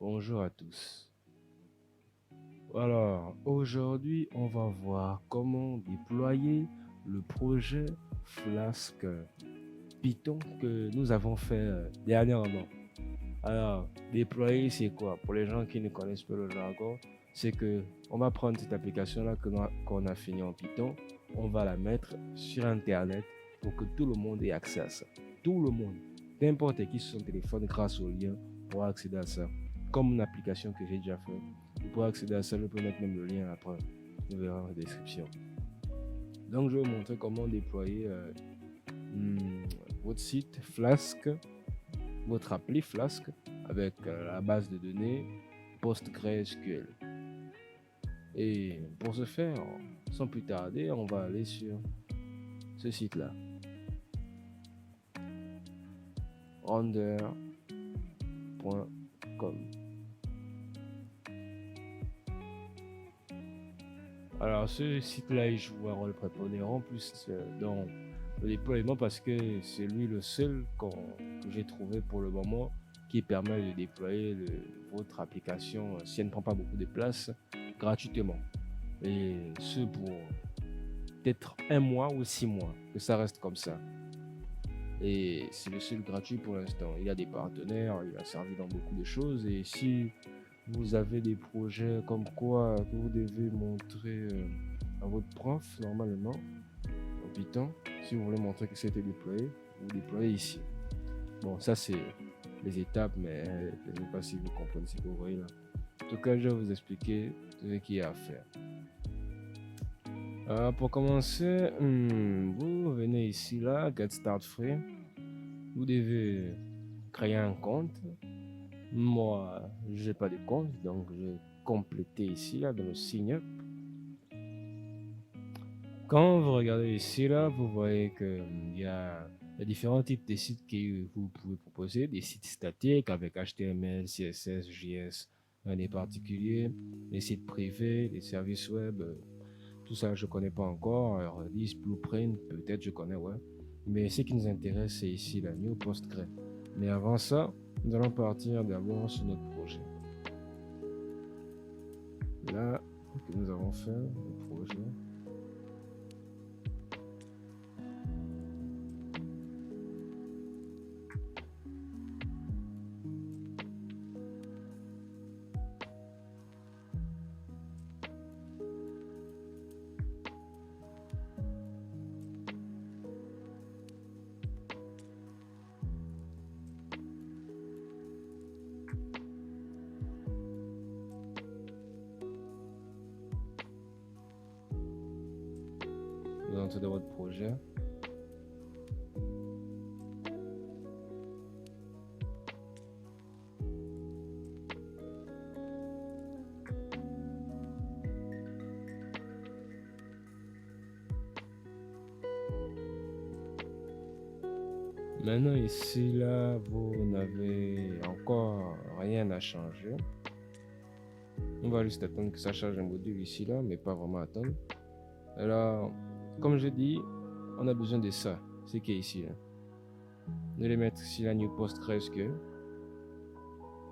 Bonjour à tous. Alors, aujourd'hui, on va voir comment déployer le projet Flask Python que nous avons fait dernièrement. Alors, déployer, c'est quoi? Pour les gens qui ne connaissent pas le jargon, c'est que on va prendre cette application-là qu'on a fini en Python, on va la mettre sur Internet pour que tout le monde ait accès à ça. Tout le monde, n'importe qui sur son téléphone, grâce au lien, pourra accéder à ça. Comme une application que j'ai déjà fait, vous pourrez accéder à ça, je peux mettre même le lien après, vous verrez en description. Donc, je vais vous montrer comment déployer votre site Flask, votre appli Flask avec la base de données PostgreSQL. Et pour ce faire, sans plus tarder, on va aller sur ce site-là, render.com. Alors, ce site-là, il joue un rôle prépondérant plus dans le déploiement parce que c'est lui le seul que j'ai trouvé pour le moment qui permet de déployer votre application si elle ne prend pas beaucoup de place gratuitement. Et ce pour peut-être 1 mois ou 6 mois, que ça reste comme ça. Et c'est le seul gratuit pour l'instant. Il y a des partenaires, il a servi dans beaucoup de choses. Et si vous avez des projets comme quoi que vous devez montrer à votre prof, normalement, en Python, si vous voulez montrer que c'était déployé, vous déployez ici. Bon, ça c'est les étapes, mais je ne sais pas si vous comprenez ce que vous voyez là. En tout cas, je vais vous expliquer ce qu'il y a à faire. Pour commencer, vous venez ici là, Get Start Free. Vous devez créer un compte. Moi, j'ai pas de compte, donc je vais compléter ici là dans le sign up. Quand vous regardez ici là, vous voyez que il y a différents types de sites que vous pouvez proposer, des sites statiques avec HTML, CSS, JS, des particuliers, des sites privés, des services web. Tout ça, je connais pas encore. Alors, Redis, Blueprint, peut-être je connais, ouais. Mais ce qui nous intéresse, c'est ici la New Postgre. Mais avant ça, nous allons partir d'abord sur notre projet. Là, que nous avons fait, le projet. Vous entrez dans votre projet. Maintenant, ici, là, vous n'avez encore rien à changer. On va juste attendre que ça charge un module ici, là, mais pas vraiment attendre. Alors, comme je dis, on a besoin de ça, ce qui est ici, là. Vous allez mettre ici la New PostgreSQL.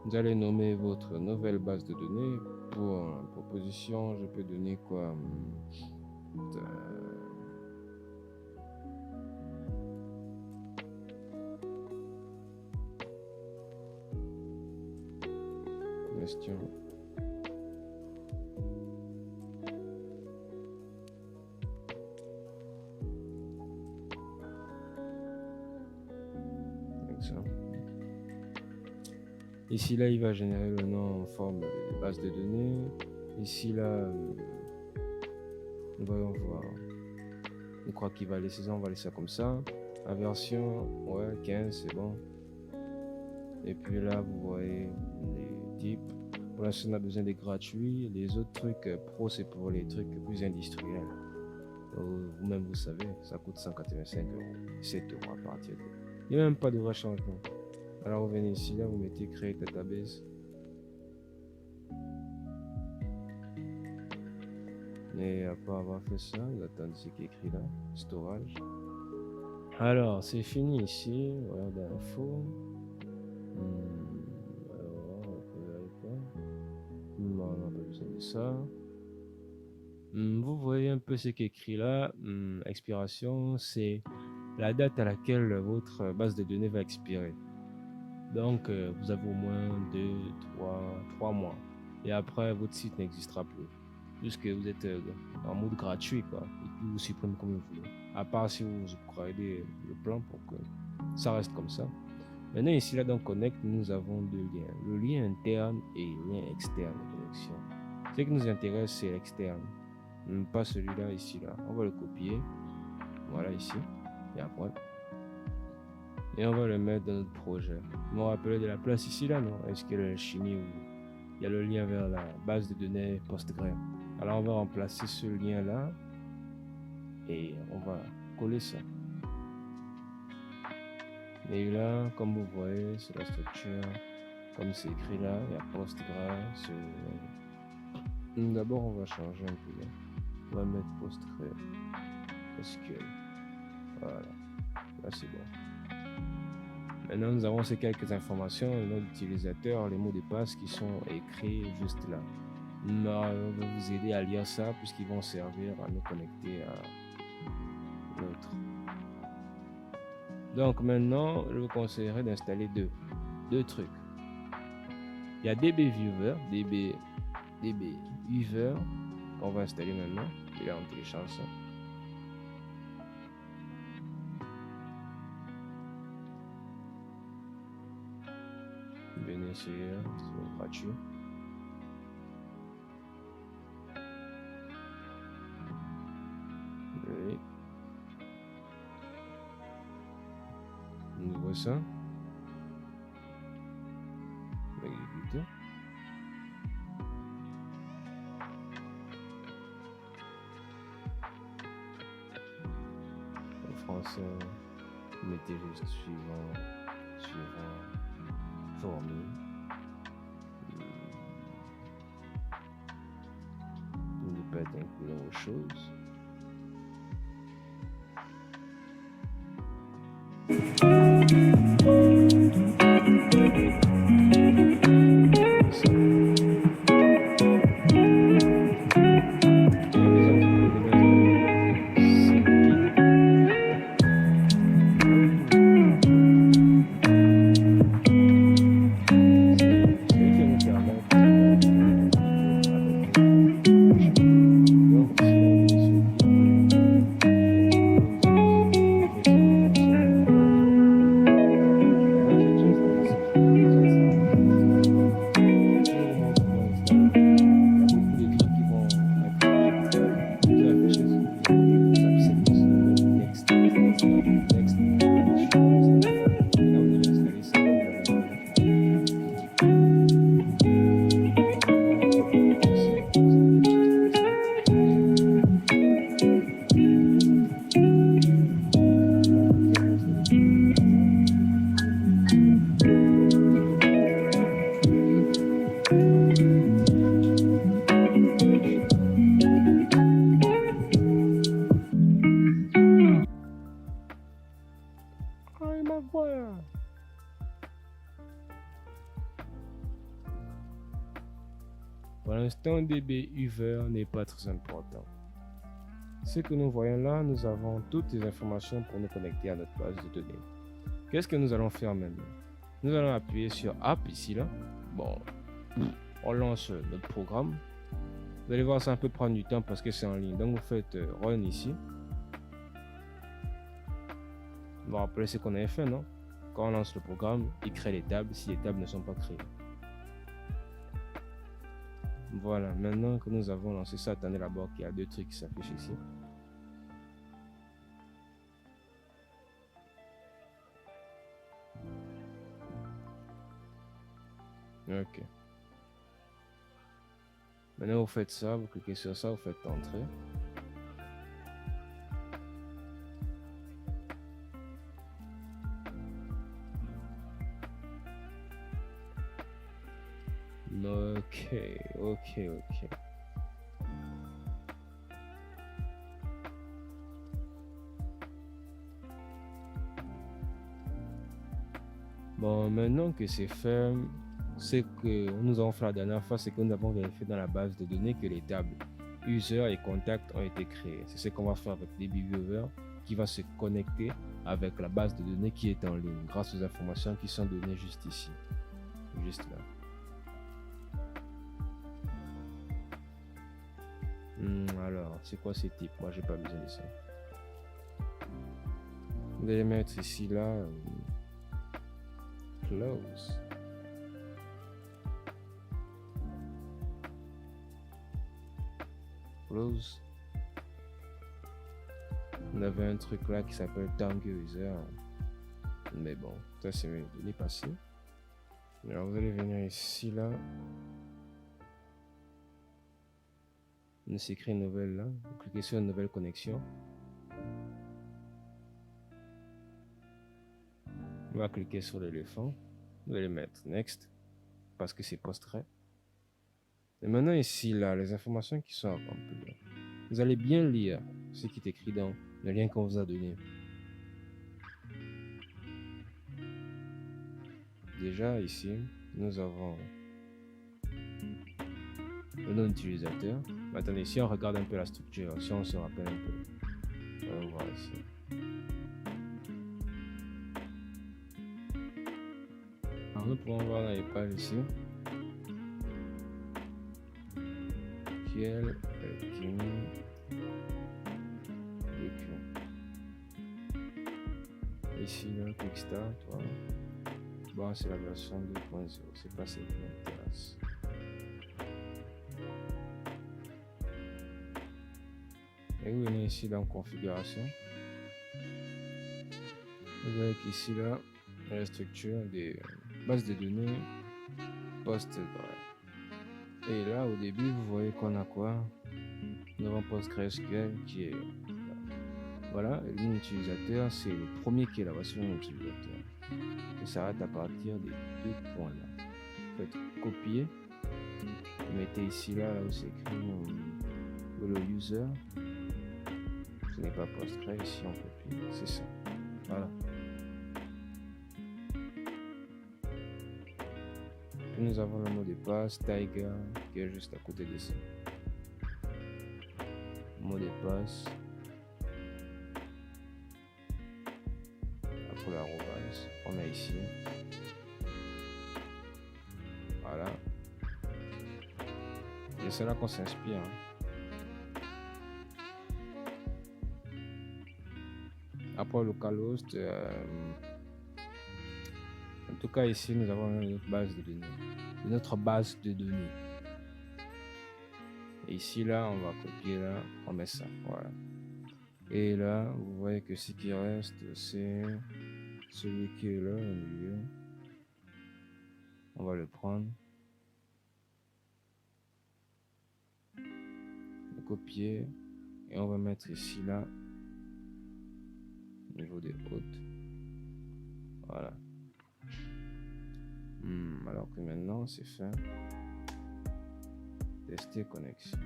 Vous allez nommer votre nouvelle base de données. Pour proposition, je peux donner quoi? Question. Exemple. Ici, là, il va générer le nom en forme de base de données. Ici, là, nous voyons voir. Je crois qu'il va laisser ça, on va laisser ça comme ça. La version, ouais, 15, c'est bon. Et puis là, vous voyez les types. Pour l'instant, on a besoin des gratuits. Les autres trucs pro, c'est pour les trucs plus industriels. Vous-même, vous savez, ça coûte 185 €, 7 € à partir de. Il n'y a même pas de vrai changement. Alors, vous venez ici, là, vous mettez créer database. Et après avoir fait ça, vous attendez ce qui est écrit là, storage. Alors, c'est fini ici, voilà d'infos. Alors, on peut aller c'est ça. Vous voyez un peu ce qui est écrit là. Expiration, c'est la date à laquelle votre base de données va expirer. Donc, vous avez au moins 3 mois. Et après, votre site n'existera plus. Puisque vous êtes en mode gratuit, quoi. Et puis, vous supprimez comme vous voulez. À part si vous upgradez le plan pour que ça reste comme ça. Maintenant, ici, là, dans Connect, nous avons deux liens. Le lien interne et le lien externe de connexion. Ce qui nous intéresse, c'est l'externe. Pas celui-là, ici, là. On va le copier. Voilà, ici. Et après. Et on va le mettre dans notre projet. Vous me rappelez de la place ici, là, non? Est-ce qu'il y a la chimie où il y a le lien vers la base de données Postgre? Alors, on va remplacer ce lien-là. Et on va coller ça. Et là, comme vous voyez, c'est la structure. Comme c'est écrit là, il y a Postgre. D'abord, on va changer un peu. Là. On va mettre Postgre. SQL. Voilà. Là, c'est bon. Maintenant, nous avons ces quelques informations, le nom d'utilisateur, les mots de passe qui sont écrits juste là. On va vous aider à lire ça puisqu'ils vont servir à nous connecter à l'autre. Donc maintenant, je vous conseillerais d'installer deux trucs. Il y a DBViewer, DBViewer qu'on va installer maintenant. Et là, on télécharge ça. Venez sur c'est gratuit. Oui. On ouvre ça. On va exécuter. En français, mettez juste suivant, formule. Ne pas être inclus dans vos choses. Pour l'instant, DBViewer n'est pas très important. Ce que nous voyons là, nous avons toutes les informations pour nous connecter à notre base de données. Qu'est-ce que nous allons faire maintenant? Nous allons appuyer sur App ici là. Bon, on lance notre programme. Vous allez voir, ça peut prendre du temps parce que c'est en ligne. Donc vous faites Run ici. Vous vous rappelez ce qu'on avait fait, non? Quand on lance le programme, il crée les tables si les tables ne sont pas créées. Voilà, maintenant que nous avons lancé ça, attendez d'abord qu'il y a deux trucs qui s'affichent ici. Ok. Maintenant vous faites ça, vous cliquez sur ça, vous faites entrer. Ok. Bon, maintenant que c'est fait, ce que nous avons fait la dernière fois, c'est que nous avons vérifié dans la base de données que les tables user et contact ont été créées. C'est ce qu'on va faire avec DBViewer qui va se connecter avec la base de données qui est en ligne grâce aux informations qui sont données juste ici, juste là. Alors, c'est quoi ces types? Moi, j'ai pas besoin de ça. Vous allez mettre ici là close. Close. On avait un truc là qui s'appelle Tango User. Mais bon, ça c'est mes données passées. Alors vous allez venir ici là. On s'écrit une nouvelle là. Vous cliquez sur une nouvelle connexion. On va cliquer sur l'éléphant. Vous allez mettre Next parce que c'est Postgre. Et maintenant ici là, les informations qui sont à remplir. Vous allez bien lire ce qui est écrit dans le lien qu'on vous a donné. Déjà ici, nous avons le nom d'utilisateur. Attendez, si on regarde un peu la structure, si on se rappelle un peu, on va voir ici. Alors nous pouvons voir dans les pages ici. Ici là, Quickstart, voilà. Bon, c'est la version 2.0, c'est pas celle qui m'intéresse. Et vous venez ici dans configuration. Vous voyez qu'ici là, la structure des bases de données Postgre. Et là, au début, vous voyez qu'on a quoi? Nous avons PostgreSQL qui est là. Voilà, et le nom utilisateur, c'est le premier qui est la version utilisateur. Ça s'arrête à partir des deux points là. Vous faites copier, vous mettez ici là, où c'est écrit le user. Ce n'est pas Postgre, ici on copie, c'est ça. Voilà. Puis nous avons le mot de passe, Tiger, qui est juste à côté de ça. Mot de passe. Après l'arrobase, on a ici. Voilà. Et c'est là qu'on s'inspire. Après localhost, en tout cas ici nous avons notre base de données. Notre base de données. Et ici là, on va copier là, on met ça, voilà. Et là, vous voyez que ce qui reste, c'est celui qui est là au milieu. On va le prendre. Le copier. Et on va mettre ici là. Au niveau des hôtes. Voilà. Alors que maintenant, c'est fait. Tester connexion.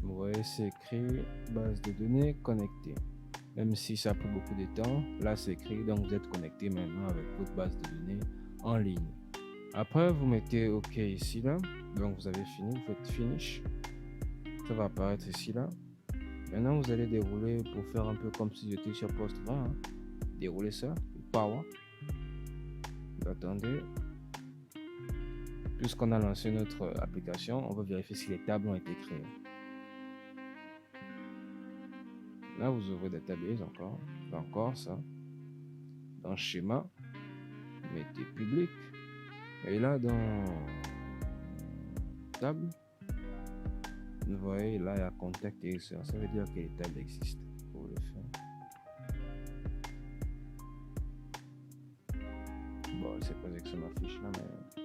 Vous voyez, c'est écrit base de données connectée. Même si ça a pris beaucoup de temps, là c'est écrit, donc vous êtes connecté maintenant avec votre base de données en ligne. Après, vous mettez OK ici là. Donc vous avez fini, vous faites Finish. Ça va apparaître ici là. Maintenant, vous allez dérouler pour faire un peu comme si j'étais sur Postgre. Hein. Dérouler ça, Power. Vous attendez. Puisqu'on a lancé notre application, on va vérifier si les tables ont été créées. Là, vous ouvrez Database encore ça. Dans Schéma, mettez Public. Et là, dans Table, vous voyez, là, il y a Contact et User. Ça veut dire que les tables existent. Pour le faire. Bon, c'est pas que ça m'affiche là, mais...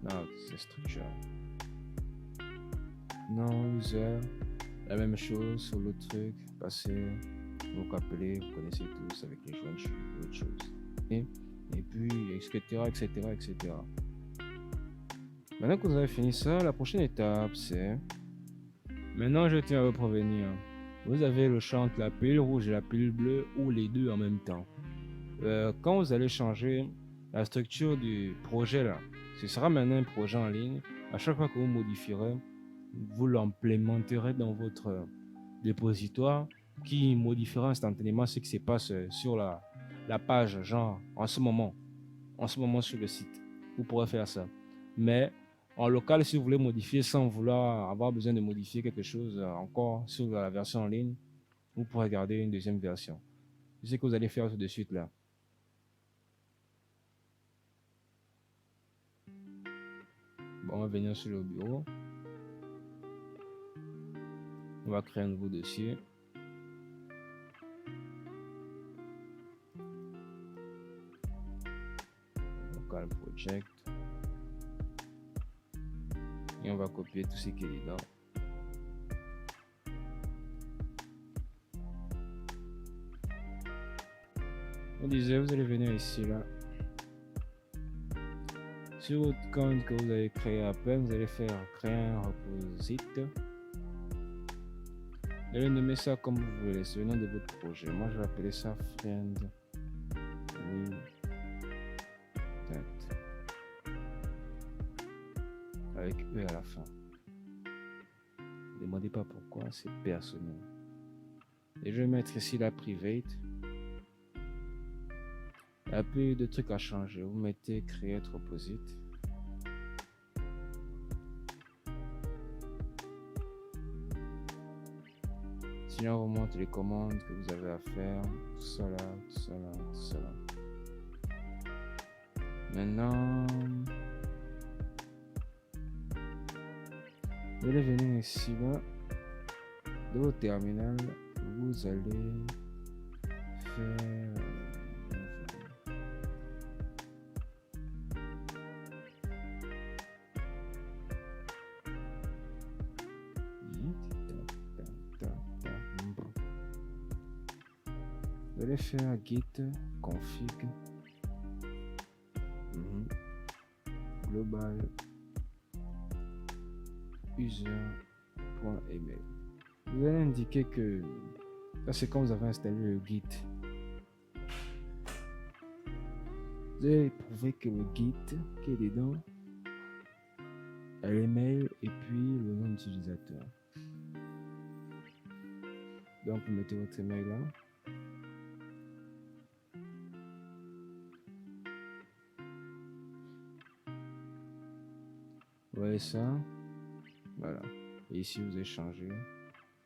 Non, c'est structure. Non, User. La même chose sur l'autre truc, passer, donc appeler, vous connaissez tous avec les joints de autre chose. Et puis, etc. Maintenant que vous avez fini ça, la prochaine étape, c'est... Maintenant, je tiens à vous prévenir. Vous avez le choix entre la pilule rouge et la pilule bleue ou les deux en même temps. Quand vous allez changer la structure du projet là, ce sera maintenant un projet en ligne. À chaque fois que vous modifierez, vous l'implémenterez dans votre dépositoire qui modifiera instantanément ce qui se passe sur la page, genre en ce moment sur le site. Vous pourrez faire ça. Mais en local, si vous voulez modifier sans vouloir avoir besoin de modifier quelque chose encore sur la version en ligne, vous pourrez garder une deuxième version. C'est ce que vous allez faire tout de suite là. Bon, on va venir sur le bureau. On va créer un nouveau dossier. Local project. Et on va copier tout ce qui est dedans. On disait, vous allez venir ici là. Sur votre compte que vous avez créé à peine, vous allez faire créer un reposite. Vous allez nommer ça comme vous voulez, c'est le nom de votre projet. Moi, je vais appeler ça Friend avec E à la fin. Ne demandez pas pourquoi, c'est personnel. Et je vais mettre ici la private. Il y a plus de trucs à changer. Vous mettez create reposite. Sinon, on vous montre les commandes que vous avez à faire. Tout ça là, tout ça là, tout ça là. Maintenant, vous allez venir ici là. De votre terminal, vous allez faire vous allez faire git config global user.email. Vous allez indiquer que ça c'est quand vous avez installé le git. Vous allez prouver que le git qui est dedans a l'email et puis le nom d'utilisateur. Donc vous mettez votre email là. Vous voyez ça, voilà. Et ici vous allez changer.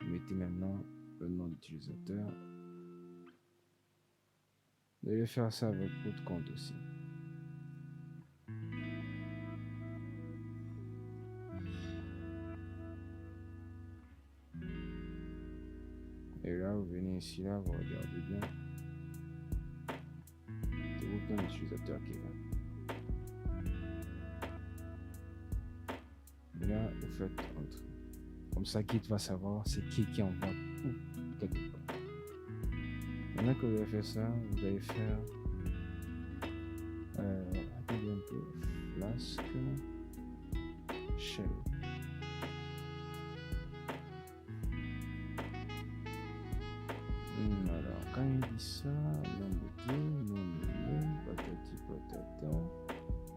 Vous mettez maintenant le nom d'utilisateur. Vous allez faire ça avec votre compte aussi. Et là, vous venez ici, là, vous regardez bien. C'est votre nom d'utilisateur qui est là. Et là, vous faites entrer. Comme ça, Git va savoir c'est qui envoie où, quelque part. Maintenant que vous avez fait ça, vous allez faire attendez un peu, Flask Shell. Alors, quand il dit ça, patati patata.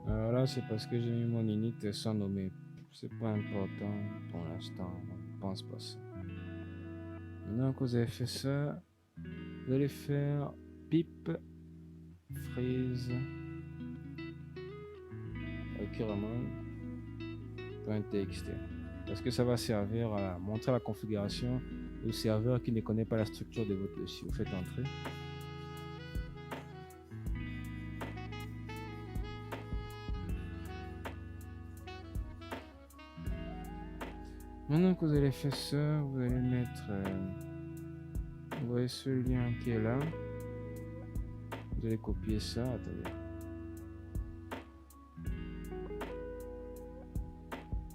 Alors là, c'est parce que j'ai mis mon init sans nommer. C'est pas important pour l'instant, on pense pas ça. Maintenant que vous avez fait ça, vous allez faire pip freeze requirement.txt parce que ça va servir à montrer la configuration au serveur qui ne connaît pas la structure de votre dossier. Vous faites entrer. Maintenant que vous allez faire ça, vous allez mettre vous voyez ce lien qui est là, vous allez copier ça. Attendez,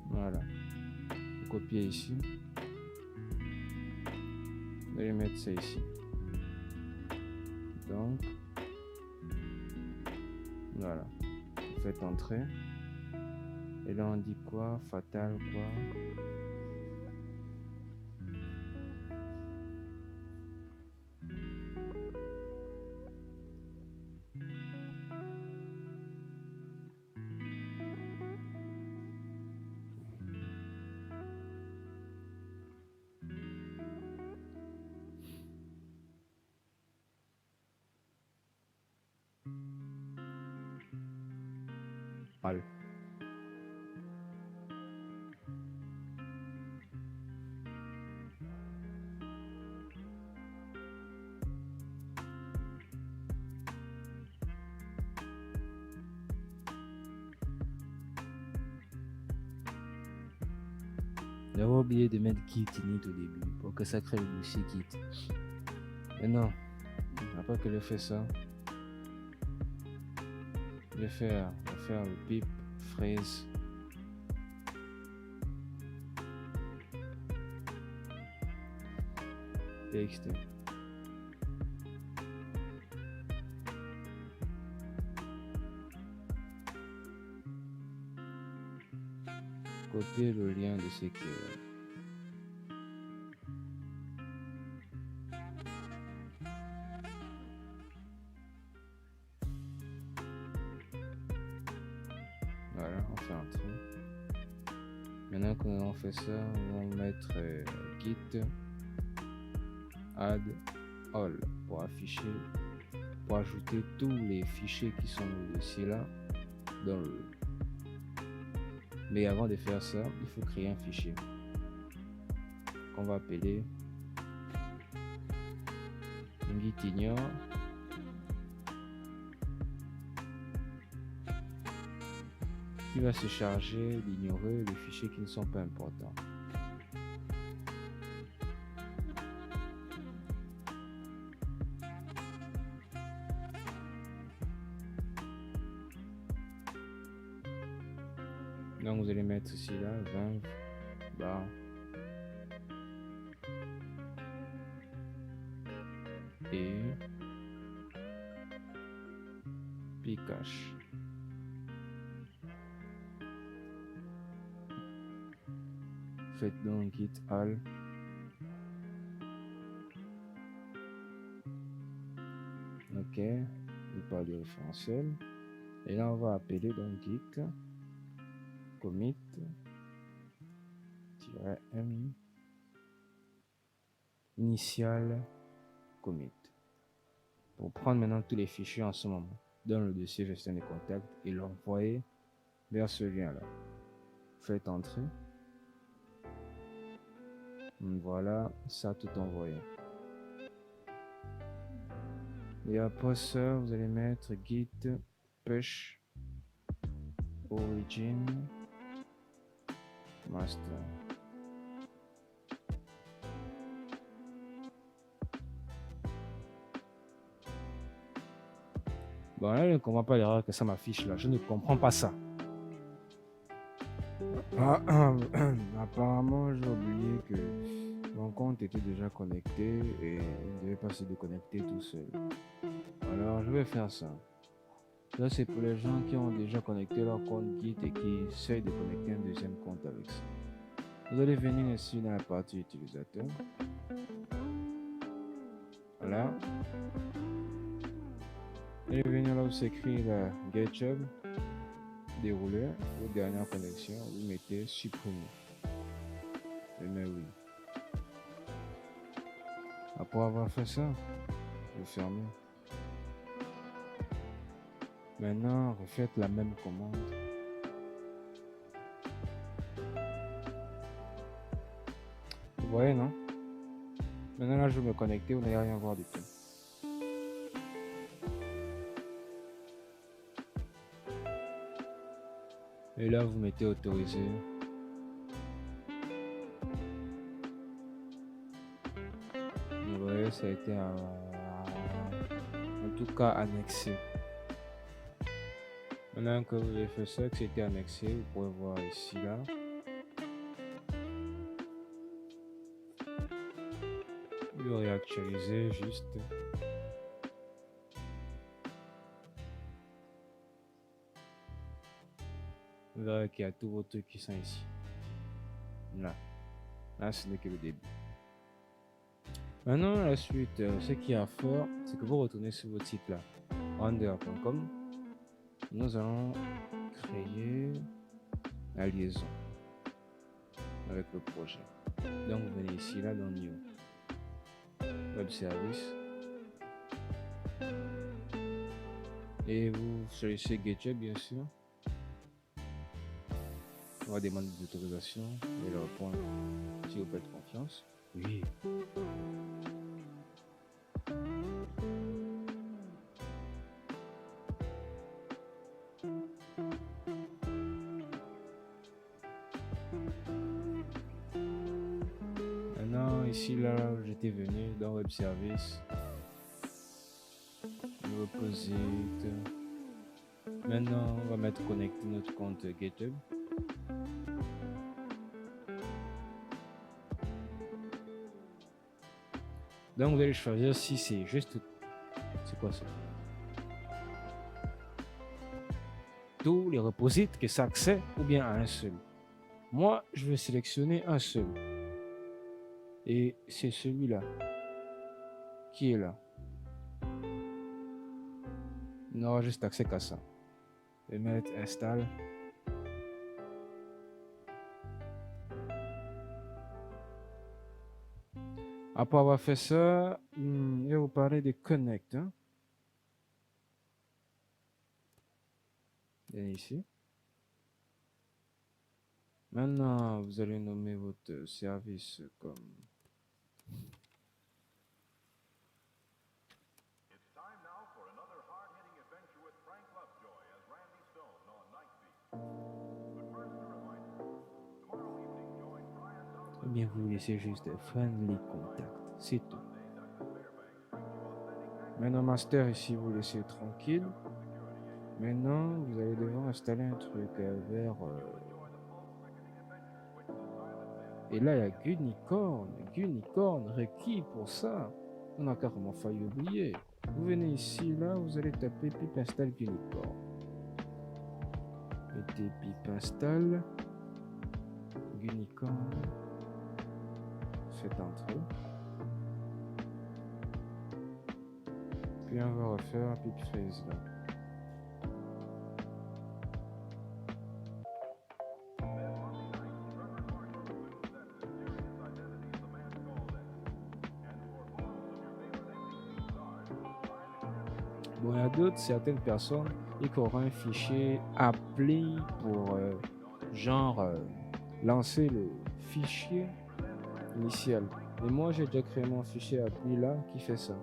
voilà, vous copiez ici, vous allez mettre ça ici. Donc voilà, vous faites entrer et là on dit quoi, fatal quoi. HAL. J'avais oublié de mettre git init au début pour que ça crée le dossier git. Mais non, après que je fais ça, je vais faire le pip phrase txt. Copier le lien de ce qui est là. Voilà, on fait entrer. Maintenant qu'on fait ça, on va mettre git add all pour afficher, pour ajouter tous les fichiers qui sont dans le dossier là dans le. Mais avant de faire ça, il faut créer un fichier qu'on va appeler git ignore qui va se charger d'ignorer les fichiers qui ne sont pas importants. Donc vous allez mettre ici là 20 bar et pcache. Faites donc git all ok, il parle du référentiel et là on va appeler donc git commit -m initial commit pour prendre maintenant tous les fichiers en ce moment dans le dossier gestion des contacts et l'envoyer vers ce lien là. Faites entrer. Voilà, ça tout envoyé. Et après ça, vous allez mettre git push origin master. Bon, là, je ne comprends pas l'erreur que ça m'affiche là. Je ne comprends pas ça. Apparemment, j'ai oublié que mon compte était déjà connecté et il ne devait pas se déconnecter tout seul. Alors, je vais faire ça. Là, c'est pour les gens qui ont déjà connecté leur compte Git et qui essayent de connecter un deuxième compte avec ça. Vous allez venir ici dans la partie utilisateur. Voilà. Et venir là où s'écrit la GetJob, dérouler, ou dernière connexion, vous mettez supprimer. Et mais oui. Après avoir fait ça, vous fermez. Maintenant, refaites la même commande. Vous voyez, non? Maintenant, là, je vais me connecter, vous n'allez rien voir du tout. Et là, vous mettez autorisé. Vous voyez, ça a été en tout cas annexé. Maintenant que vous avez fait ça, que c'était annexé, vous pouvez voir ici, là. Je vais réactualiser juste. Vous verrez qu'il y a tous vos trucs qui sont ici. Là, ce n'est que le début. Maintenant, la suite, ce qu'il y a à faire, c'est que vous retournez sur votre site là, render.com. Nous allons créer la liaison avec le projet. Donc, vous venez ici là dans New Web Service et vous choisissez GetJob bien sûr. On va demander d'autorisation et leur répondre si vous faites confiance. Oui. Maintenant, ici, là, j'étais venu dans Web Service. Reposite. Maintenant, on va mettre connecter notre compte GitHub. Donc, vous allez choisir si c'est juste... C'est quoi ça? Tous les reposites que ça accède ou bien à un seul. Moi, je vais sélectionner un seul. Et c'est celui-là qui est là. On n'aura juste accès qu'à ça. Je vais mettre install. Après avoir fait ça, je vais vous parler de Connect. Hein. Bien ici. Maintenant, vous allez nommer votre service comme... Ou bien vous laissez juste friendly contact. C'est tout. Maintenant, master ici, vous laissez tranquille. Maintenant, vous allez devoir installer un truc vers... Et là, il y a Gunicorn requis pour ça. On a carrément failli oublier. Vous venez ici, là, vous allez taper pip install Gunicorn. Mettez pip install Gunicorn. Faites entrer. Puis on va refaire un pip freeze là. Bon, il y a d'autres, certaines personnes, qui auront un fichier appelé pour lancer le fichier initial. Et moi, j'ai déjà créé mon fichier appli là qui fait ça.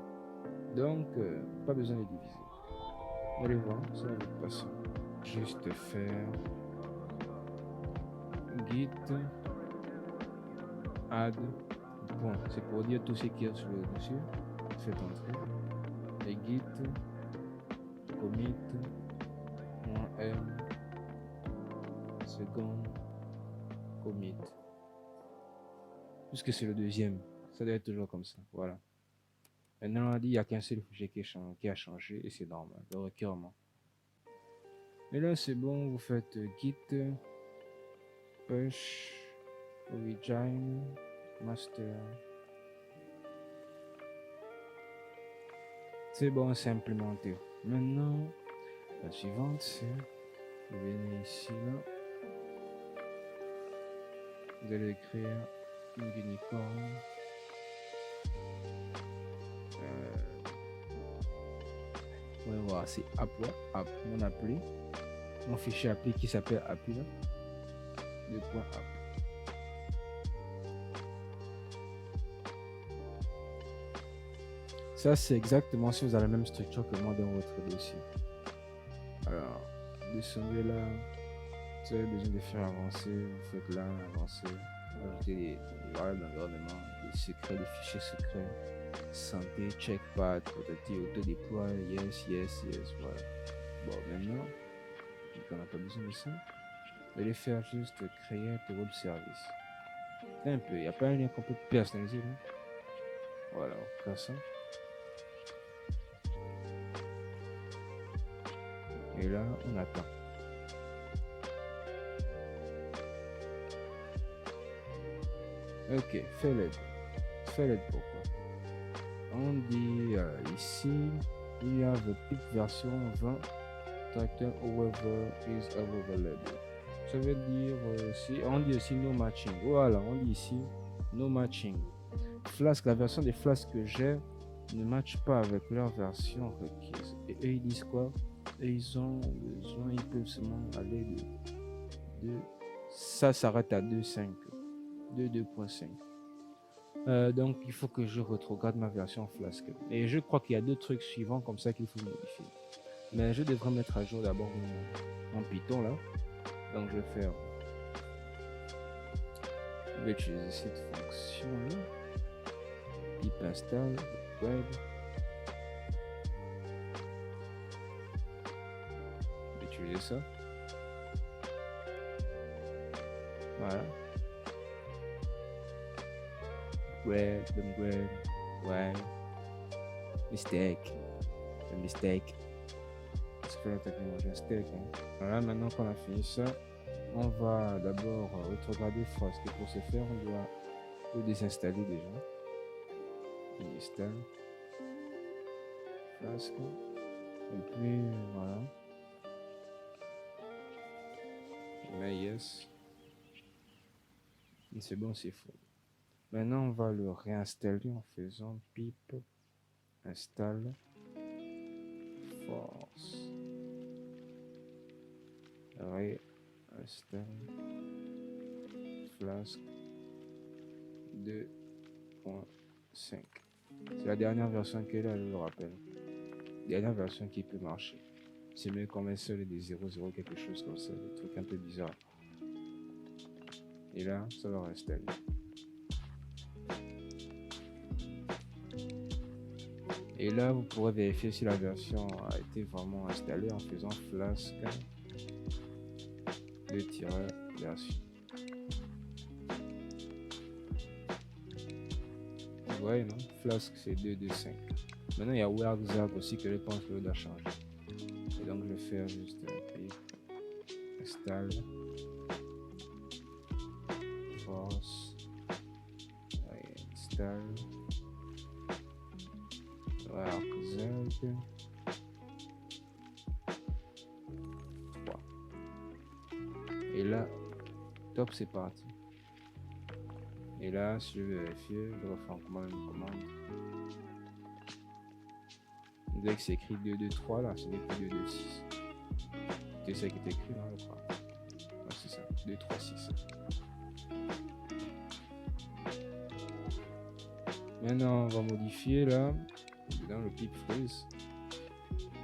Donc, pas besoin de diviser. Allez voir, ça va être passé. Juste faire git add. Bon, c'est pour dire tout ce qu'il y a sur le dossier. Faites entrer. Et git commit -m second commit. Puisque c'est le deuxième, ça doit être toujours comme ça. Voilà. Maintenant, on a dit il n'y a qu'un seul fichier qui a changé et c'est normal, le requirement. Et là, c'est bon, vous faites git push origin master. C'est bon, c'est implémenté. Maintenant, la suivante, c'est vous venez ici, là. Vous allez écrire une unicorn. On va voir, c'est app, mon appli. Mon fichier appli qui s'appelle appli, là. .app. Ça, c'est exactement si vous avez la même structure que moi dans votre dossier. Alors, descendez là. Vous avez besoin de faire avancer. Vous faites là, avancer. Ajoutez des variables d'environnement, des secrets, des fichiers secrets. Santé, checkpad, prototype, auto-déploie, yes. Voilà. Bon, maintenant, vu qu'on n'a pas besoin de ça, vous allez faire juste créer un web service. Un peu, il n'y a pas un lien qu'on peut personnaliser là. Voilà, on fait ça. Et là, on attend. Ok, fais-le pourquoi. On dit ici, il y a the PIP version 20 tractor however is available. Ça veut dire on dit aussi no matching. Voilà, on dit ici no matching. Flask, la version des Flask que j'ai ne matche pas avec leur version requise. Et eux ils disent quoi? Et ils ont besoin, ils peuvent seulement aller de ça s'arrête à 2.5, 2.5. Donc il faut que je retrograde ma version Flask. Et je crois qu'il y a deux trucs suivants comme ça qu'il faut modifier. Mais je devrais mettre à jour d'abord mon Python là. Donc je vais faire. Je vais utiliser cette fonction là. Pip install web. Je vais utiliser ça. Voilà. Web, ouais. Mistake. C'est fait la technologie steak. Voilà, maintenant qu'on a fini ça, on va d'abord retrograder Flask. Et pour ce faire, on doit le désinstaller déjà. On installe Flask. Et puis voilà. Je mets yes. C'est bon, c'est faux. Maintenant, on va le réinstaller en faisant pip install force. Réinstalle Flask 2.5. C'est la dernière version qu'elle a, je le rappelle. Dernière version qui peut marcher. C'est mieux qu'on met seul des 0.0 quelque chose comme ça, des trucs un peu bizarres. Et là, ça va réinstaller. Et là, vous pourrez vérifier si la version a été vraiment installée en faisant Flask 2-version. Vous voyez, non? Flask c'est 2.5. Maintenant, il y a WorkZap aussi que je pense que je dois changer. Et donc, je vais faire juste pip install force install WorkZap 3. Et là, top, c'est parti. Et là, si je veux vérifier, je refais en commande une commande. Vous voyez que c'est écrit 2.2.3 là, ce n'est plus 2.2.6. C'est ça qui est écrit là, je crois. Ouais, c'est ça, 2.3.6. Maintenant, on va modifier là, dans le pip freeze,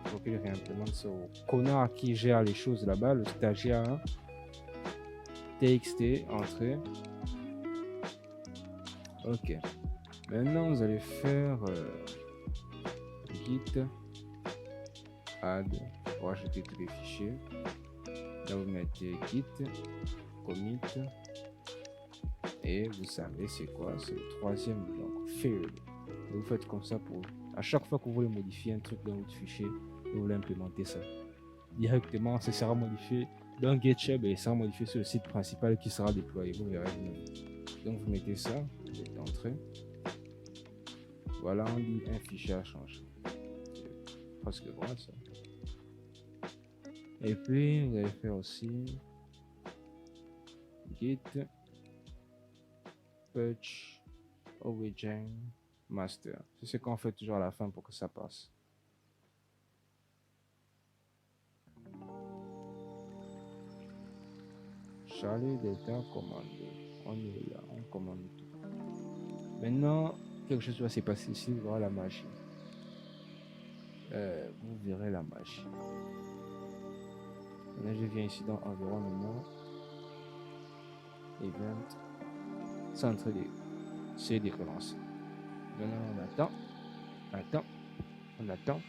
pour qu'il réimplémente ça au connard qui gère les choses là-bas, le stagiaire. TXT, entrée. Ok. Maintenant, vous allez faire git add pour ajouter tous les fichiers. Là, vous mettez git commit et vous savez c'est quoi? C'est le troisième bloc field. Vous faites comme ça pour à chaque fois que vous voulez modifier un truc dans votre fichier, vous voulez implémenter ça directement, ça sera modifié dans GitHub et ça sera modifié sur le site principal qui sera déployé. Vous verrez vous-même. Donc vous mettez ça, vous mettez entrée. Voilà, on dit un fichier à changer. C'est presque vrai ça. Et puis vous allez faire aussi git patch origin master. C'est ce qu'on fait toujours à la fin pour que ça passe. Charlie Delta commando. On est là, on commande tout. Maintenant, quelque chose va se passer ici, vous verrez la magie. Vous verrez la magie. Maintenant, je viens ici dans environnement. Event. C'est en train d'essayer de relancer. Maintenant, on attend. On attend.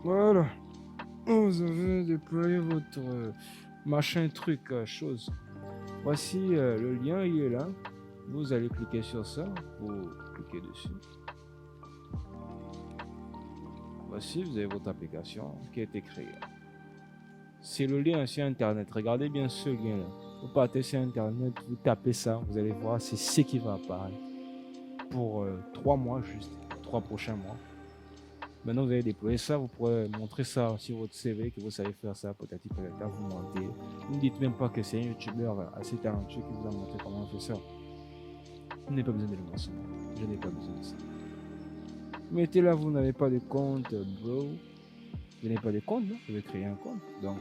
Voilà. Vous avez déployé votre machin truc chose. Voici le lien, il est là. Vous allez cliquer sur ça pour cliquer dessus. Voici, vous avez votre application qui a été créée. C'est le lien sur Internet. Regardez bien ce lien-là. Vous partez sur Internet, vous tapez ça, vous allez voir, c'est ce qui va apparaître pour 3 mois, juste 3 prochains mois. Maintenant, vous allez déployer ça, vous pourrez montrer ça sur votre CV, que vous savez faire ça, peut-être, vous mentez. Vous ne dites même pas que c'est un youtubeur assez talentueux qui vous a montré comment on fait ça. Vous n'avez pas besoin de le mentionner. Je n'ai pas besoin de ça. Mettez là, vous n'avez pas de compte, bro. Vous n'avez pas de compte, non? Vous devez créer un compte. Donc,